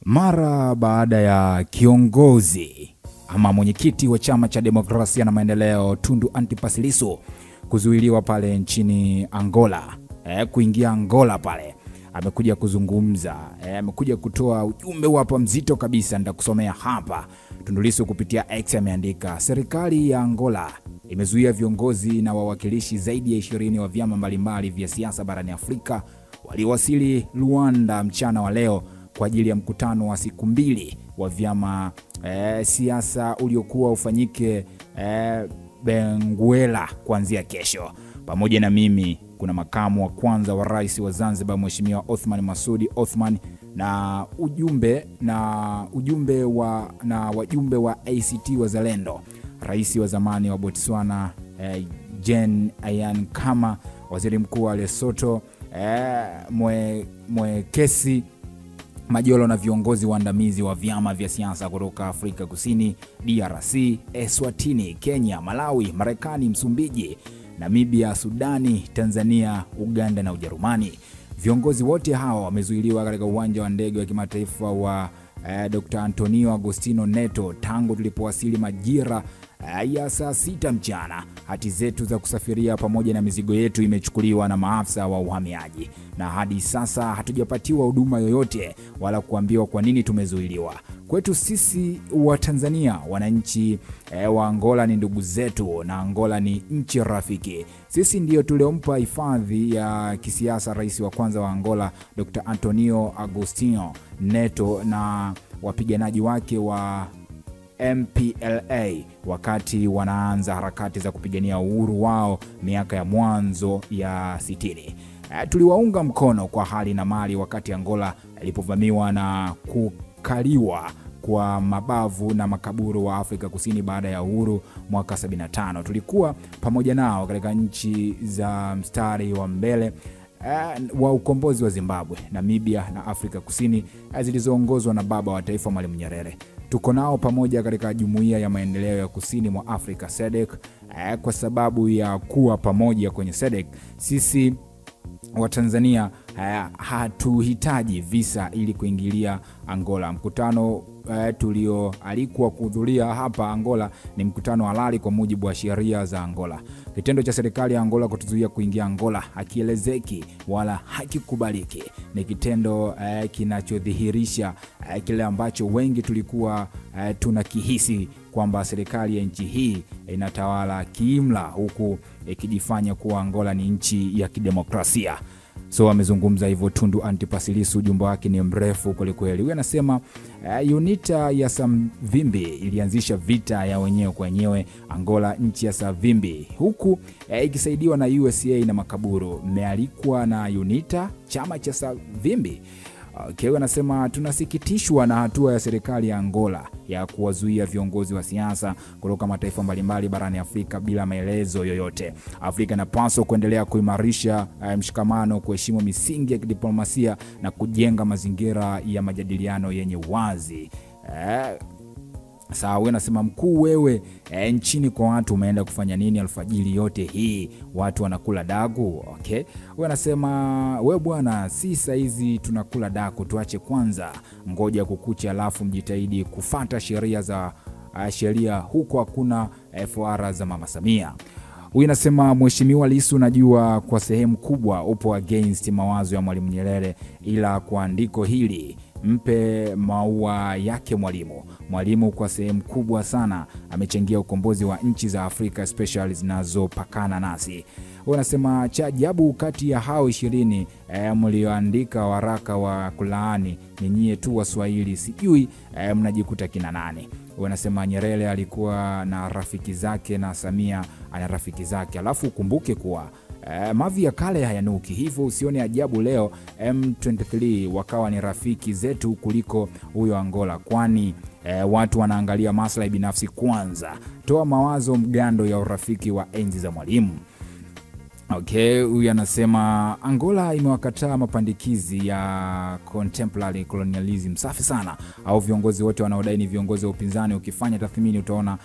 Mara baada ya kiongozi ama mwenyekiti wa chama cha demokrasia na maendeleo Tundu Antipas Lissu kuzuiliwa pale nchini Angola, kuingia Angola pale, amekuja kuzungumza, amekuja kutoa ujumbe hapa mzito kabisa. Nitakusomea hapa. Tundu Lissu kupitia X ameandika, serikali ya Angola imezuia viongozi na wawakilishi zaidi ya 20 wa vyama mbalimbali vya siasa barani Afrika waliowasili Luanda mchana wa leo kwa ajili ya mkutano wa siku 2 wa vyama siasa uliokuwa ufanyike Benguela kuanzia kesho. Pamoja na mimi kuna makamu wa kwanza wa rais wa Zanzibar Mheshimiwa Othman Masoud Othman na wajumbe wa ACT Wazalendo, rais wa zamani wa Botswana Jen Ayan Kama, waziri mkuu wa Lesotho Mwekesi Majolo na viongozi waandamizi wa vyama vya siasa kutoka Afrika Kusini, DRC, Eswatini, Kenya, Malawi, Marekani, Msumbiji, Namibia, Sudani, Tanzania, Uganda na Ujerumani. Viongozi wote hao wamezuiliwa katika uwanja wa ndege wa kimataifa wa Dr. Antonio Agostino Neto tangu tulipowasili majira ya saa 6 mchana. Hati zetu za kusafiria pamoja na mizigo yetu imechukuliwa na maafisa wa uhamiaji, na hadi sasa hatujapatiwa huduma yoyote wala kuambiwa kwa nini tumezuiliwa. Kwetu sisi wa Tanzania, wananchi wa Angola ni ndugu zetu na Angola ni nchi rafiki. Sisi ndio tuliompa hifadhi ya kisiasa rais wa kwanza wa Angola Dr. Antonio Agostino Neto na wapiganaji wake wa MPLA wakati wanaanza harakati za kupigania uhuru wao miaka ya mwanzo ya 60. Tuliwaunga mkono kwa hali na mali wakati Angola ilipovamiwa na kukaliwa kwa mabavu na makaburu wa Afrika Kusini baada ya uhuru mwaka 75. Tulikuwa pamoja nao katika nchi za mstari wa mbele wa ukombozi wa Zimbabwe, Namibia na Afrika Kusini zilizoongozwa na baba wa taifa Mwalimu Nyerere. Tuko nao pamoja katika jumuiya ya maendeleo ya kusini mwa Afrika SADC. Kwa sababu ya kuwa pamoja kwenye SADC, sisi wa Tanzania hatuhitaji visa ili kuingilia Angola. Mkutano tulioalikwa kuhudhuria hapa Angola ni mkutano halali kwa mujibu wa sheria za Angola. Kitendo cha serikali ya Angola kutuzuia kuingia Angola hakielezeki wala hakikubaliki. Ni kitendo kinachodhihirisha kile ambacho wengi tulikuwa tunakihisi, kwamba serikali ya nchi hii inatawala kiimla huku ikijifanya kuwa Angola ni nchi ya kidemokrasia. So amezungumza hivyo Tundu Antipas Lissu. Ujumbe wake ni mrefu kweli. Huyu anasema UNITA ya Savimbi ilianzisha vita ya wenyewe kwa wenyewe Angola, nchi ya Savimbi, huku ikisaidiwa na USA na makaburu. Mmealikwa na UNITA, chama cha Savimbi. Okay, anasema tunasikitishwa na hatua ya serikali ya Angola ya kuwazuia viongozi wa siasa kutoka mataifa mbalimbali barani Afrika bila maelezo yoyote. Afrika inapaswa kuendelea kuimarisha mshikamano, kuheshimu misingi ya kidiplomasia na kujenga mazingira ya majadiliano yenye wazi. Sawa, wewe nasema mkuu wewe, nchini kwa watu umeenda kufanya nini alfajiri yote hii? Watu wanakula dagu. Okay, wewe nasema wewe bwana, si saizi tunakula dagu, tuache kwanza, ngoja kukucha alafu mjitahidi kufuata sheria huko hakuna FR za Mama Samia. Huyu anasema Mheshimiwa Lissu, najua kwa sehemu kubwa upo against mawazo ya Mwalimu Nyerere, ila kwa andiko hili mpe maua yake Mwalimu kwa sehemu kubwa sana amechangia ukombozi wa nchi za Afrika especially zinazopakana nasi. Wanasema cha ajabu kati ya hao 20 mlioandika waraka wa kulaani nyinyi tu Waswahili, sijui mnajikuta kina nani. Wanasema Nyerere alikuwa na rafiki zake na Samia ana rafiki zake. Alafu ukumbuke kuwa mavi ya kale hayanuki, hivyo usione ajabu leo M23 wakawa ni rafiki zetu kuliko huyo Angola, kwani watu wanaangalia maslahi binafsi kwanza. Toa mawazo mgando ya urafiki wa enzi za Mwalimu. Okay, huyu anasema Angola imewakataa mapandikizi ya contemporary colonialism. Safi sana. Au viongozi wote wanaodai ni viongozi wa upinzani, ukifanya tathmini utaona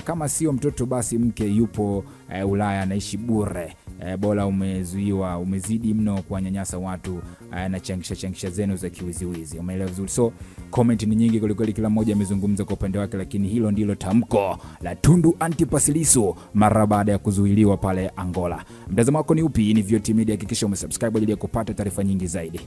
kama sio mtoto basi mke yupo Ulaya anaishi bure. Bora umezuiwa, umezidi mno kuwanyanyasa watu na changisha zenu za kiwiziwizi. Umeelewa vizuri? So comment ni nyingi kuliko kila mmoja amezungumza kwa upande wake, lakini hilo ndilo tamko la Tundu Antipas Lissu mara baada ya kuzuiliwa pale Angola. Mtazamo wako ni upi? Ni VOT Media, hakikisha umesubscribe ili kupata taarifa nyingi zaidi.